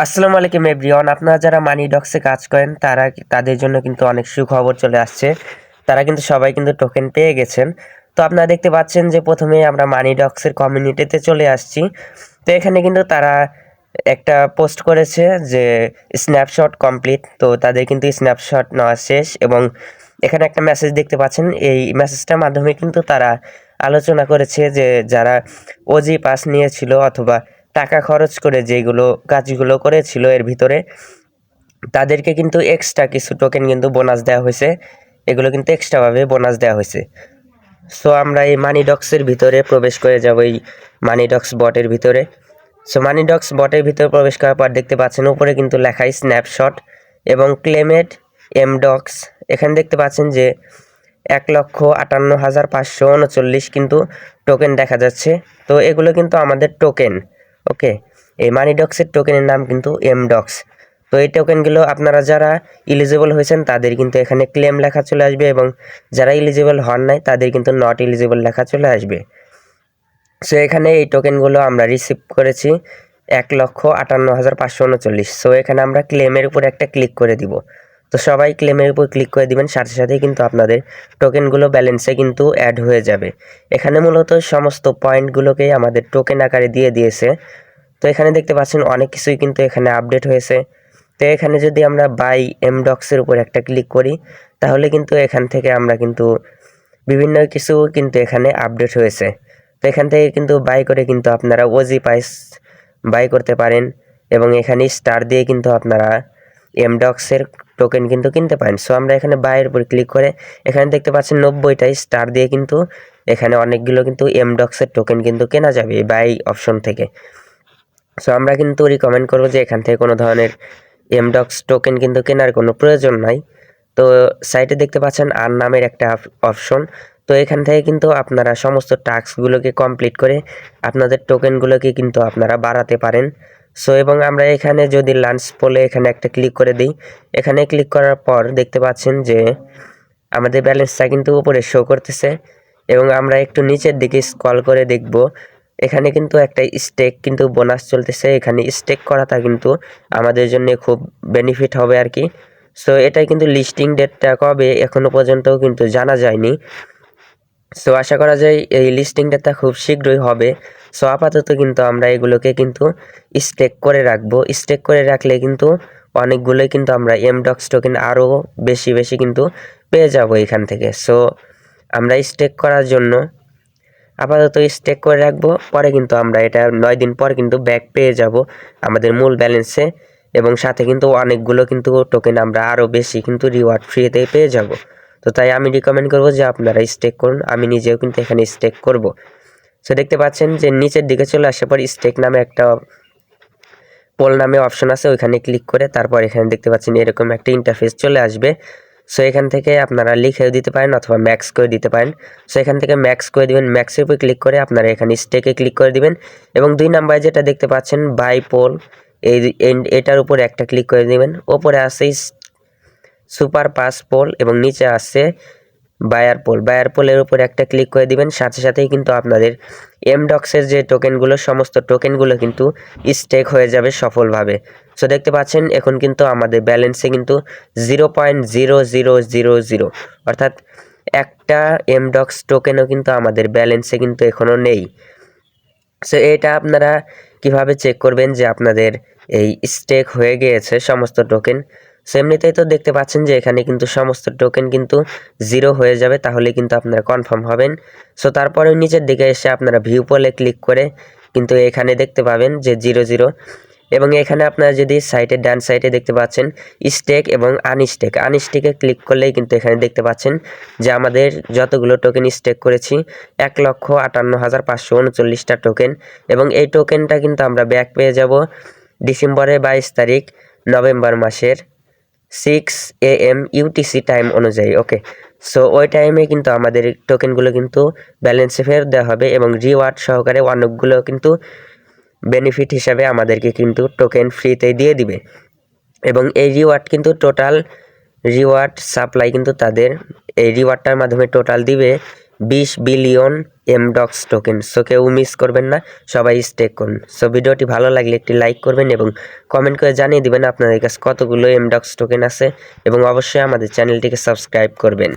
আসসালামু আলাইকুম এভরিওয়ান। আপনারা যারা মানি ডক্সে কাজ করেন তাদের জন্য কিন্তু অনেক সুখবর চলে আসছে। তারা কিন্তু সবাই কিন্তু টোকেন পেয়ে গেছেন। তো আপনারা দেখতে পাচ্ছেন যে প্রথমে আমরা মানি ডক্সের কমিউনিটিতে চলে আসছি। তো এখানে কিন্তু তারা একটা পোস্ট করেছে যে স্ন্যাপশট কমপ্লিট। তো তাদের কিন্তু স্ন্যাপশট নেওয়া শেষ এবং এখানে একটা মেসেজ দেখতে পাচ্ছেন। এই মেসেজটার মাধ্যমে কিন্তু তারা আলোচনা করেছে যে যারা ওজি পাস নিয়েছিল অথবা টাকা খরচ করে যেগুলো কাজগুলো করেছিল এর ভিতরে তাদেরকে কিন্তু এক্সট্রা কিছু টোকেন কিন্তু বোনাস দেওয়া হয়েছে। এগুলো কিন্তু এক্সট্রাভাবে বোনাস দেওয়া হয়েছে। সো আমরা এই মানি ডক্সের ভিতরে প্রবেশ করে যাব, এই মানি ডক্স বটের ভিতরে। সো মানি ডক্স বটের ভিতরে প্রবেশ করার পর দেখতে পাচ্ছেন উপরে কিন্তু লেখাই স্ন্যাপশট এবং ক্লেমেড এমডক্স। এখানে দেখতে পাচ্ছেন যে 1,58,539 কিন্তু টোকেন দেখা যাচ্ছে। তো এগুলো কিন্তু আমাদের টোকেন। ওকে, এই মানি ডক্সের টোকেনের নাম কিন্তু এমডক্স। তো এই টোকেনগুলো আপনারা যারা ইলিজিবল হয়েছেন তাদের কিন্তু এখানে ক্লেম লেখা চলে আসবে এবং যারা ইলিজিবল হন নাই তাদের কিন্তু নট ইলিজিবল লেখা চলে আসবে। সো এখানে এই টোকেনগুলো আমরা রিসিভ করেছি 1,58,539। সো এখানে আমরা ক্লেমের উপর একটা ক্লিক করে দিব। তো সবাই ক্লেমের উপর ক্লিক করে দিবেন, সাথে সাথেই কিন্তু আপনাদের টোকেনগুলো ব্যালেন্সে কিন্তু অ্যাড হয়ে যাবে। এখানে মূলত সমস্ত পয়েন্টগুলোকেই আমাদের টোকেন আকারে দিয়ে দিয়েছে। তো এখানে দেখতে পাচ্ছেন অনেক কিছুই কিন্তু এখানে আপডেট হয়েছে। তো এখানে যদি আমরা বাই এমডক্সের উপর একটা ক্লিক করি তাহলে কিন্তু এখান থেকে আমরা কিন্তু বিভিন্ন কিছু কিন্তু এখানে আপডেট হয়েছে। তো এখান থেকে কিন্তু বাই করে কিন্তু আপনারা ওজি পাইস বাই করতে পারেন এবং এখানে স্টার দিয়ে কিন্তু আপনারা এমডক্সের টোকেন কিন্তু কিনতে পারেন। সো আমরা এখানে বাইয়ের উপর ক্লিক করে এখানে দেখতে পাচ্ছেন 90টাই স্টার দিয়ে কিন্তু এখানে অনেকগুলো কিন্তু এমডক্সের টোকেন কিন্তু কেনা যাবে এই বাই অপশন থেকে। সো আমরা কিন্তু রিকমেন্ড করবো যে এখান থেকে কোনো ধরনের এমডক্স টোকেন কিন্তু কেনার কোনো প্রয়োজন নাই। তো সাইটে দেখতে পাচ্ছেন আর নামের একটা অপশন। তো এখান থেকে কিন্তু আপনারা সমস্ত টাস্কগুলোকে কমপ্লিট করে আপনাদের টোকেনগুলোকে কিন্তু আপনারা বাড়াতে পারেন। সো এবং আমরা এখানে যদি লাঞ্চ পোলে এখানে একটা ক্লিক করে দিই, এখানে ক্লিক করার পর দেখতে পাচ্ছেন যে আমাদের ব্যালেন্সটা কিন্তু উপরে শো করতেছে এবং আমরা একটু নিচের দিকে স্ক্রল করে দেখব এখানে কিন্তু একটা স্টেক কিন্তু বোনাস চলতেছে। এখানে স্টেক করাটা কিন্তু আমাদের জন্য খুব বেনিফিট হবে আর কি। সো এটাই কিন্তু লিস্টিং ডেটটা কবে এখনো পর্যন্ত কিন্তু জানা যায়নি। সো আশা করা যায় এই লিস্টিং ডেটটা খুব শীঘ্রই হবে। সো আপাতত কিন্তু আমরা এগুলোকে কিন্তু স্টেক করে রাখবো। স্টেক করে রাখলে কিন্তু অনেকগুলোই কিন্তু আমরা এমডক্স টোকেন আরও বেশি বেশি কিন্তু পেয়ে যাব এখান থেকে। সো আমরা স্টেক করার জন্য আপাতত স্টেক করে রাখবো, পরে কিন্তু আমরা এটা 9 দিন পর কিন্তু ব্যাক পেয়ে যাব আমাদের মূল ব্যালেন্সে এবং সাথে কিন্তু অনেকগুলো কিন্তু টোকেন আমরা আরও বেশি কিন্তু রিওয়ার্ড ফ্রিতে পেয়ে যাব। তো তাই আমি রিকমেন্ড করব যে আপনারা স্টেক করুন। আমি নিজেও কিন্তু এখানে স্টেক করব। সো দেখতে পাচ্ছেন যে নিচের দিকে চলে আসার পর স্টেক নামে একটা পোল নামে অপশন আছে, ওইখানে ক্লিক করে তারপর এখানে দেখতে পাচ্ছেন এরকম একটা ইন্টারফেস চলে আসবে। সো এখান থেকে আপনারা লিখেও দিতে পারেন অথবা ম্যাক্স করে দিতে পারেন। সো এখান থেকে ম্যাক্স করে দিবেন, ম্যাক্সের উপর ক্লিক করে আপনারা এখানে স্টেকে ক্লিক করে দিবেন এবং 2 নাম্বারে যেটা দেখতে পাচ্ছেন বাই পোল, এটার উপর একটা ক্লিক করে দিবেন। ওপরে আছে সুপার পাস পোল এবং নিচে আছে বায়ার পোল। বায়ার পোলের উপর একটা ক্লিক করে দিবেন, সাথে সাথেই কিন্তু আপনাদের এমডক্সের যে টোকেনগুলো সমস্ত টোকেনগুলো কিন্তু স্টেক হয়ে যাবে সফলভাবে। সো দেখতে পাচ্ছেন এখন কিন্তু আমাদের ব্যালেন্সে কিন্তু 0.0000 অর্থাৎ একটা এমডক্স টোকেনও কিন্তু আমাদের ব্যালেন্সে কিন্তু এখনও নেই। সো এটা আপনারা কিভাবে চেক করবেন যে আপনাদের এই স্টেক হয়ে গিয়েছে সমস্ত টোকেন? সো এমনিতেই তো দেখতে পাচ্ছেন যে এখানে কিন্তু সমস্ত টোকেন কিন্তু 0 হয়ে যাবে, তাহলে কিন্তু আপনারা কনফার্ম হবেন। সো তারপরে নিচের দিকে এসে আপনারা ভিউ পোলে ক্লিক করে কিন্তু এখানে দেখতে পাবেন যে 0 এবং এখানে আপনারা যদি সাইটের ডান সাইডে দেখতে পাচ্ছেন স্টেক এবং আনস্টেকে ক্লিক করলেই কিন্তু এখানে দেখতে পাচ্ছেন যে আমাদের যতগুলো টোকেন স্টেক করেছি 1,58,539টা টোকেন এবং এই টোকেনটা কিন্তু আমরা ব্যাক পেয়ে যাব ডিসেম্বরের 22 তারিখ নভেম্বর মাসের 6 AM UTC টাইম অনুযায়ী। ওকে, সো ওই টাইমে কিন্তু আমাদের টোকেনগুলো কিন্তু ব্যালেন্সে ফেরত দেওয়া হবে এবং রিওয়ার্ড সহকারে অনেকগুলো কিন্তু বেনিফিট হিসাবে আমাদেরকে কিন্তু টোকেন ফ্রিতে দিয়ে দিবে এবং এই রিওয়ার্ড কিন্তু টোটাল রিওয়ার্ড সাপ্লাই কিন্তু তাদের এই রিওয়ার্ডটার মাধ্যমে টোটাল দিবে 20 বিলিয়ন এমডক্স টোকেন। সো কেউ মিস করবেন না, সবাই স্টেক করুন। সো ভিডিওটি ভালো লাগলে একটি লাইক করবেন এবং কমেন্ট করে জানিয়ে দিবেন আপনাদের কাছে কতগুলো এমডক্স টোকেন আছে এবং অবশ্যই আমাদের চ্যানেলটিকে সাবস্ক্রাইব করবেন।